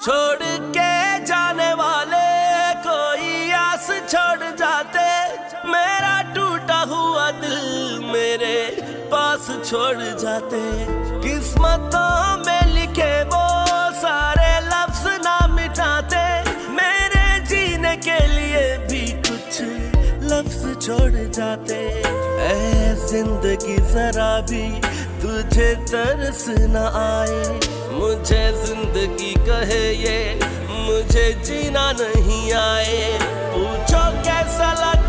छोड़ के जाने वाले कोई आस छोड़ जाते, मेरा टूटा हुआ दिल मेरे पास छोड़ जाते। किस्मतों में लिखे वो सारे लफ्ज ना मिटाते, मेरे जीने के लिए भी कुछ लफ्ज छोड़ जाते। ऐ जिंदगी जरा भी तुझे तरस न आए, मुझे जिंदगी कहे ये मुझे जीना नहीं आए। पूछो कैसा लगा